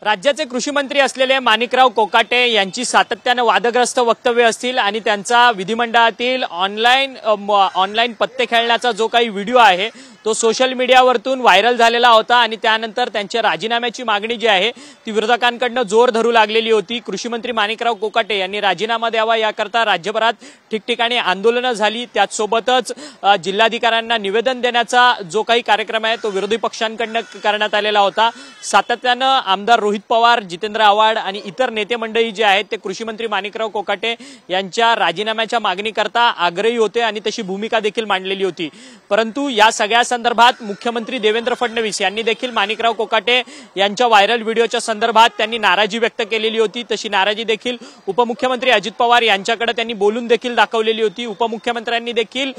राज्याचे कृषी मंत्री असलेले माणिकराव कोकाटे यांची सातत्याने वादग्रस्त वक्तव्य असतील आणि त्यांचा विधिमंडळातील ऑनलाईन पत्ते खेळण्याचा जो काही व्हिडिओ आहे तो सोशल मीडियावरतून व्हायरल झालेला होता आणि त्यानंतर त्यांच्या राजीनाम्याची मागणी जी आहे ती विरोधकांकडून जोर धरू लागलेली होती। कृषी मंत्री माणिकराव कोकाटे यांनी राजीनामा द्यावा याकरता राज्यभरात ठिकठिकाणी आंदोलनं झाली। त्याचसोबतच जिल्हाधिकाऱ्यांना निवेदन देण्याचा जो काही कार्यक्रम आहे तो विरोधी पक्षांकडून करण्यात आलेला होता। सातत्याने आमदार रोहित पवार, जितेंद्र आव्हाड आणि इतर नेते मंडळी जे आहेत ते कृषी मंत्री माणिकराव कोकाटे यांच्या राजीनाम्याच्या मागणीकरता आग्रही होते आणि तशी भूमिका देखील मांडलेली होती। परंतु या सगळ्या संदर्भात मुख्यमंत्री देवेंद्र फडणवीस यांनी देखील माणिकराव कोकाटे यांच्या व्हायरल व्हिडिओच्या संदर्भात त्यांनी नाराजी व्यक्त केलेली होती। तशी नाराजी देखील उपमुख्यमंत्री अजित पवार यांच्याकडे त्यांनी बोलून देखील दाखवलेली होती। उपमुख्यमंत्र्यांनी देखील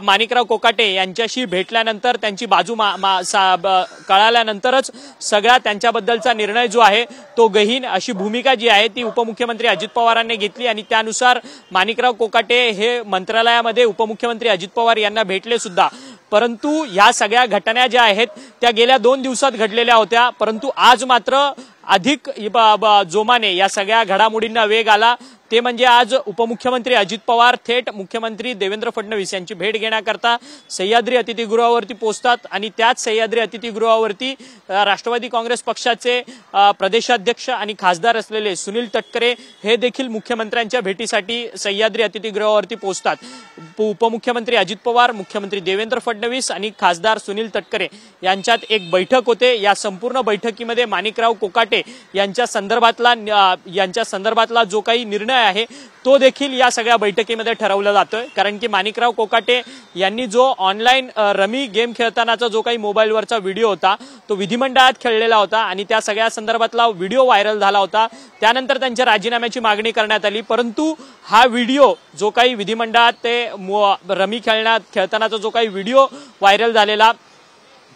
माणिकराव कोकाटे यांच्याशी भेटल्यानंतर त्यांची बाजू कळाल्यानंतरच सगळा त्यांच्याबद्दलचा निर्णय जो आहे तो गहीन अशी भूमिका जी आहे ती उपमुख्यमंत्री अजित पवारांनी घेतली आणि त्यानुसार माणिकराव कोकाटे हे मंत्रालयामध्ये उपमुख्यमंत्री अजित पवार यांना भेटले सुद्धा। परंतु या सगळ्या घटना ज्या आहेत त्या गेल्या 2 दिवसात घडलेल्या होत्या, परंतु आज मात्र अधिक जोमाने या सगळ्या घडामोडींना वेग आला। ते म्हणजे आज उपमुख्यमंत्री अजित पवार थेट मुख्यमंत्री देवेंद्र फडणवीस यांची भेट घेण्याकरता सह्याद्री अतिथीगृहावरती पोहोचतात आणि त्याच सह्याद्री अतिथीगृहावरती राष्ट्रवादी काँग्रेस पक्षाचे प्रदेशाध्यक्ष आणि खासदार असलेले सुनील तटकरे हे देखील मुख्यमंत्र्यांच्या भेटीसाठी सह्याद्री अतिथीगृहावरती पोहोचतात। उपमुख्यमंत्री अजित पवार, मुख्यमंत्री देवेंद्र फडणवीस आणि खासदार सुनील तटकरे यांच्यात एक बैठक होते। या संपूर्ण बैठकीमध्ये माणिकराव कोकाटे यांच्या संदर्भातला जो काही निर्णय आहे तो देखील या सगळ्या बैठकीमध्ये ठरवला जातोय। कारण की माणिकराव कोकाटे यांनी जो ऑनलाईन रमी गेम खेळतानाचा जो काही मोबाईलवरचा व्हिडिओ होता तो विधिमंडळात खेळलेला होता आणि त्या सगळ्या संदर्भातला व्हिडिओ व्हायरल झाला होता। त्यानंतर त्यांच्या राजीनाम्याची मागणी करण्यात आली, परंतु हा व्हिडिओ जो काही विधिमंडळात ते रमी खेळतानाचा जो काही व्हिडिओ व्हायरल झालेला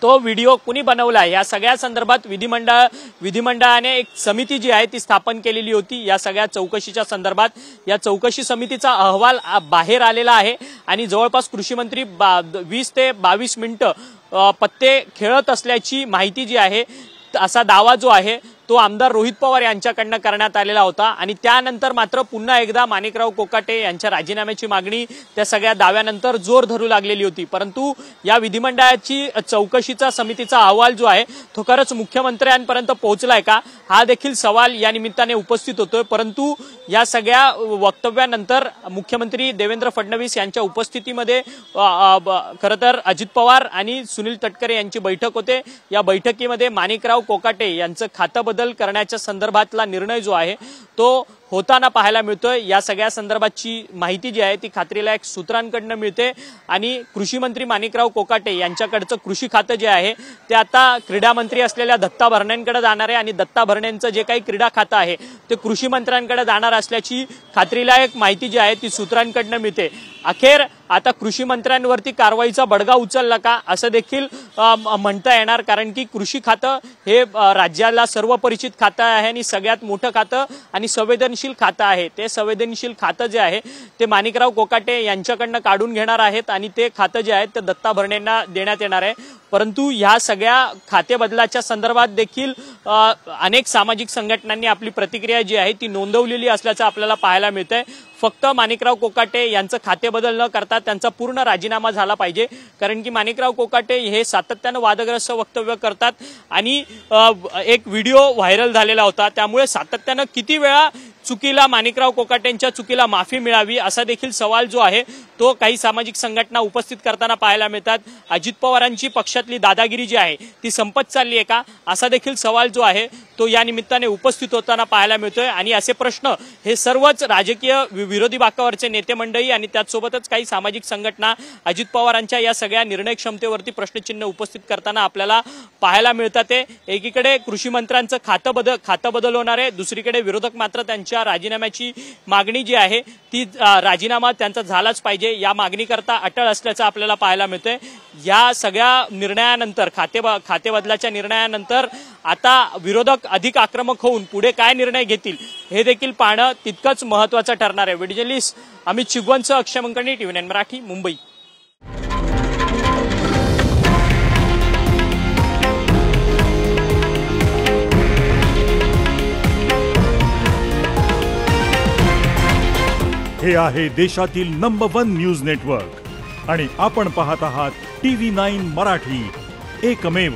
तो व्हिडिओ कुणी बनवला या सगळ्या संदर्भात विधिमंडळाने एक समिती जी आहे ती स्थापन केलेली होती। या सगळ्या चौकशीच्या संदर्भात या चौकशी समितीचा अहवाल बाहेर आलेला आहे आणि जवळपास कृषी मंत्री 20 ते 22 मिनिटं पत्ते खेळत असल्याची माहिती जी आहे असा दावा जो आहे तो आमदार रोहित पवार यांच्याकडून करण्यात आलेला होता आणि त्यानंतर मात्र पुन्हा एकदा माणिकराव कोकाटे यांच्या राजीनाम्याची मागणी त्या सगळ्या दाव्यानंतर जोर धरू लागलेली होती। परंतु या विधिमंडळाची चौकशीचा समितीचा अहवाल जो आहे तो खरंच मुख्यमंत्र्यांपर्यंत पोहोचलाय का हा देखील सवाल या निमित्ताने उपस्थित होतोय। परंतु या सगळ्या वक्तव्यानंतर मुख्यमंत्री देवेंद्र फडणवीस यांच्या उपस्थितीमध्ये खरं तर अजित पवार आणि सुनील तटकरे यांची बैठक होते। या बैठकीमध्ये माणिकराव कोकाटे यांचं खातं बदल करण्याच्या संदर्भातला निर्णय जो आहे तो होताना पाहायला मिळतोय। या सगळ्या संदर्भाची माहिती जी आहे ती खात्रीला एक सूत्रांकडून मिळते आणि कृषी मंत्री माणिकराव कोकाटे यांच्याकडचं कृषी खातं जे आहे ते आता क्रीडा मंत्री असलेल्या दत्ता भरणेंकडे जाणार आहे आणि दत्ता भरणेंचं जे काही क्रीडा खातं आहे ते कृषी मंत्र्यांकडे जाणार असल्याची खात्रीला एक माहिती जी आहे ती सूत्रांकडून मिळते। अखेर आता कृषी मंत्र्यांवरती कारवाईचा बडगा उचलला का असं देखील म्हणता येणार, कारण की कृषी खातं हे राज्याला सर्वपरिचित खातं आहे आणि सगळ्यात मोठं खातं आणि संवेदनशील खातं आहे। ते संवेदनशील खातं जे आहे ते माणिकराव कोकाटे यांच्याकडनं काढून घेणार आहेत आणि ते खातं जे आहे ते दत्ता भरणेंना देण्यात येणार आहे। परंतु या सगळ्या खाते बदलाच्या संदर्भात देखील अनेक सामाजिक संघटनांनी आपली प्रतिक्रिया जी आहे ती नोंदवलेली असल्याचं आपल्याला पाहायला मिळतंय। फक्त माणिकराव कोकाटे यांचं खाते बदल न करता त्यांचा पूर्ण राजीनामा झाला पाहिजे, कारण की माणिकराव कोकाटे हे सातत्याने वादग्रस्त वक्तव्य करतात आणि एक व्हिडिओ व्हायरल झालेला होता त्यामुळे सातत्याने किती वेळा चुकीला माणिकराव कोकाटेंच्या चुकीला माफी मिळावी असा देखील सवाल जो आहे तो काही सामाजिक संघटना उपस्थित करताना पाहायला मिळतात। अजित पवारांची पक्षातली दादागिरी जी आहे ती संपत चालली आहे का असा देखील सवाल जो आहे तो या निमित्ताने उपस्थित होताना पाहायला मिळतोय आणि असे प्रश्न हे सर्वच राजकीय विरोधी बाकावरचे नेते मंडळी आणि त्याचसोबतच काही सामाजिक संघटना अजित पवारांच्या या सगळ्या निर्णय क्षमतेवरती प्रश्नचिन्ह उपस्थित करताना आपल्याला पाहायला मिळतात। एकीकडे कृषी मंत्र्यांचं खातं बदल होणार आहे, दुसरीकडे विरोधक मात्र त्यांच्या राजीनाम्याची मागणी जी आहे ती राजीनामा त्यांचा झालाच पाहिजे या मागणीकरता अटळ असल्याचं आपल्याला पाहायला मिळतंय। या सगळ्या निर्णयानंतर खाते बदलाच्या निर्णयानंतर आता विरोधक अधिक आक्रमक होऊन पुढे काय निर्णय घेतील हे देखील पाहणं तितकंच महत्त्वाचं ठरणार आहे। व्हिडिओ जर्नलिस्ट अमित चिगवणसह अक्षय मंकणी, TV9 मराठी, मुंबई। हे आहे देशातील नंबर 1 न्यूज नेटवर्क आणि आपण पाहत आहात TV9 मराठी, एकमेव.